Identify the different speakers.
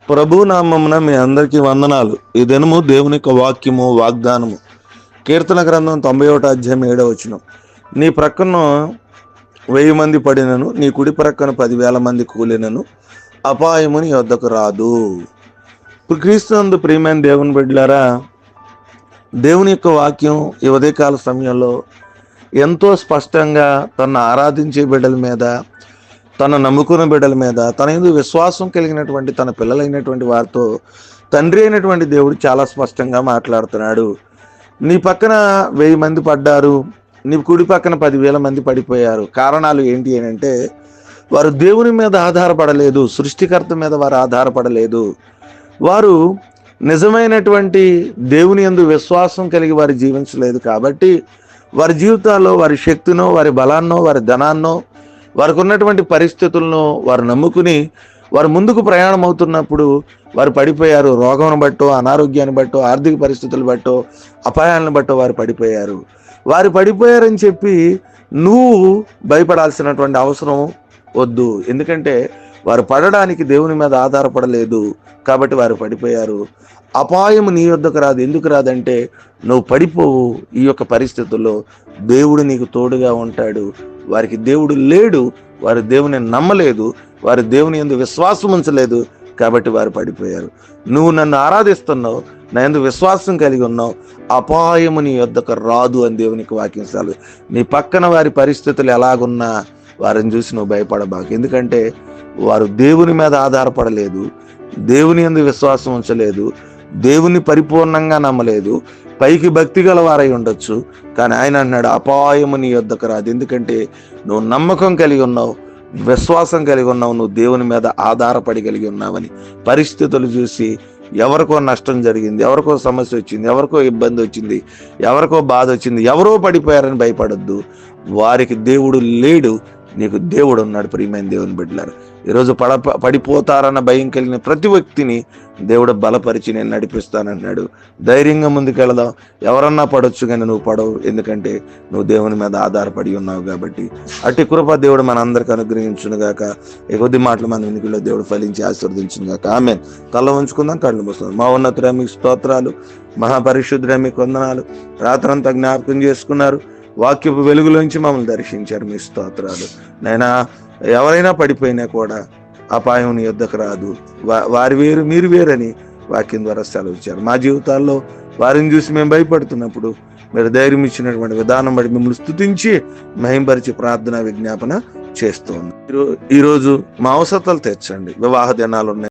Speaker 1: ప్రభు నామమున మీ అందరికీ వందనాలు. ఈ దినము దేవుని యొక్క వాక్యము వాగ్దానము. కీర్తన గ్రంథం 91 అధ్యాయం 7వ వచనం. నీ ప్రక్కన 1000 మంది పడినను, నీ కుడి ప్రక్కన 10,000 మంది కూలినను, అపాయము నీ వద్దకు రాదు. క్రీస్తునందు ప్రియమైన దేవుని బిడ్డలారా, దేవుని యొక్క వాక్యం ఈ ఉదయకాల సమయంలో ఎంతో స్పష్టంగా తన ఆరాధించే బిడ్డల మీద, తన నమ్ముకున్న బిడ్డల మీద, తన యందు విశ్వాసం కలిగినటువంటి తన పిల్లలైనటువంటి వారితో తండ్రి అయినటువంటి దేవుడు చాలా స్పష్టంగా మాట్లాడుతున్నాడు. నీ పక్కన 1000 మంది పడ్డారు, నీ కుడి పక్కన 10,000 మంది పడిపోయారు. కారణాలు ఏంటి అని అంటే, వారు దేవుని మీద ఆధారపడలేదు, సృష్టికర్త మీద వారు ఆధారపడలేదు. వారు నిజమైనటువంటి దేవుని యందు విశ్వాసం కలిగి వారు జీవించలేదు. కాబట్టి వారి జీవితాల్లో వారి శక్తినో, వారి బలాన్నో, వారి ధనాన్నో, వారికి ఉన్నటువంటి పరిస్థితులను వారు నమ్ముకుని వారు ముందుకు ప్రయాణం అవుతున్నప్పుడు వారు పడిపోయారు. రోగం బట్టో, అనారోగ్యాన్ని బట్టో, ఆర్థిక పరిస్థితులు బట్టో, అపాయాలను బట్టో వారు పడిపోయారు. వారు పడిపోయారని చెప్పి నువ్వు భయపడాల్సినటువంటి అవసరం వద్దు. ఎందుకంటే వారు పడడానికి దేవుని మీద ఆధారపడలేదు కాబట్టి వారు పడిపోయారు. అపాయము నీ వద్దకు రాదు. ఎందుకు రాదంటే, నువ్వు పడిపోవు. ఈ యొక్క పరిస్థితుల్లో దేవుడు నీకు తోడుగా ఉంటాడు. వారికి దేవుడు లేడు, వారు దేవుని నమ్మలేదు, వారు దేవుని యందు విశ్వాసం ఉంచలేదు కాబట్టి వారు పడిపోయారు. నువ్వు నన్ను ఆరాధిస్తున్నావు, నా యందు విశ్వాసం కలిగి ఉన్నావు, అపాయము నీ వద్దకు రాదు అని దేవునికి వాక్యం సెలవు. నీ పక్కన వారి పరిస్థితులు ఎలాగున్నా వారిని చూసి నువ్వు భయపడబాకు. ఎందుకంటే వారు దేవుని మీద ఆధారపడలేదు, దేవుని యందు విశ్వాసం ఉంచలేదు, దేవుని పరిపూర్ణంగా నమ్మలేదు. పైకి భక్తి గల వారై ఉండొచ్చు, కానీ ఆయన అన్నాడు అపాయము నీ యొద్దకు రాదు. ఎందుకంటే నువ్వు నమ్మకం కలిగి ఉన్నావు, విశ్వాసం కలిగి ఉన్నావు, నువ్వు దేవుని మీద ఆధారపడి కలిగి ఉన్నావని. పరిస్థితులు చూసి ఎవరికో నష్టం జరిగింది, ఎవరికో సమస్య వచ్చింది, ఎవరికో ఇబ్బంది వచ్చింది, ఎవరికో బాధ వచ్చింది, ఎవరో పడిపోయారని భయపడొద్దు. వారికి దేవుడు లేడు, నీకు దేవుడు ఉన్నాడు. ప్రియమైన దేవుని బిడ్డలారా, ఈరోజు పడిపోతారన్న భయం కలిగిన ప్రతి వ్యక్తిని దేవుడు బలపరిచి నేను నడిపిస్తానన్నాడు. ధైర్యంగా ముందుకెళదాం. ఎవరన్నా పడొచ్చు కానీ నువ్వు పడవు, ఎందుకంటే నువ్వు దేవుని మీద ఆధారపడి ఉన్నావు కాబట్టి. అట్టి కృప దేవుడు మనందరికీ అనుగ్రహించునుగాక. ఈ కొద్ది మాటలు మన వెనుకలో దేవుడు ఫలించి ఆశీర్వదించునుగాక. ఆమేన్. తల ఉంచుకుందాం, కళ్ళు మూసుకుందాం. మా ఉన్నతుడా మీకు స్తోత్రాలు, మహాపరిశుద్ధుడా మీకు వందనాలు. రాత్రంతా జ్ఞాపకం చేసుకున్నారు, వాక్యపు వెలుగులోంచి మమ్మల్ని దర్శించారు. మీ స్తోత్రాలు నైనా. ఎవరైనా పడిపోయినా కూడా అపాయం నీ యొద్దకు రాదు, వారి వేరు మీరు వేరని వాక్యం ద్వారా సెలవు ఇచ్చారు. మా జీవితాల్లో వారిని చూసి మేము భయపడుతున్నప్పుడు మీరు ధైర్యం ఇచ్చినటువంటి విధానం బట్టి మిమ్మల్ని స్తుతించి మహింపరిచి ప్రార్థన విజ్ఞాపన చేస్తూ ఉన్నాం. ఈరోజు మా అవసరాలు తీర్చండి. వివాహ దినాలు ఉన్నాయి.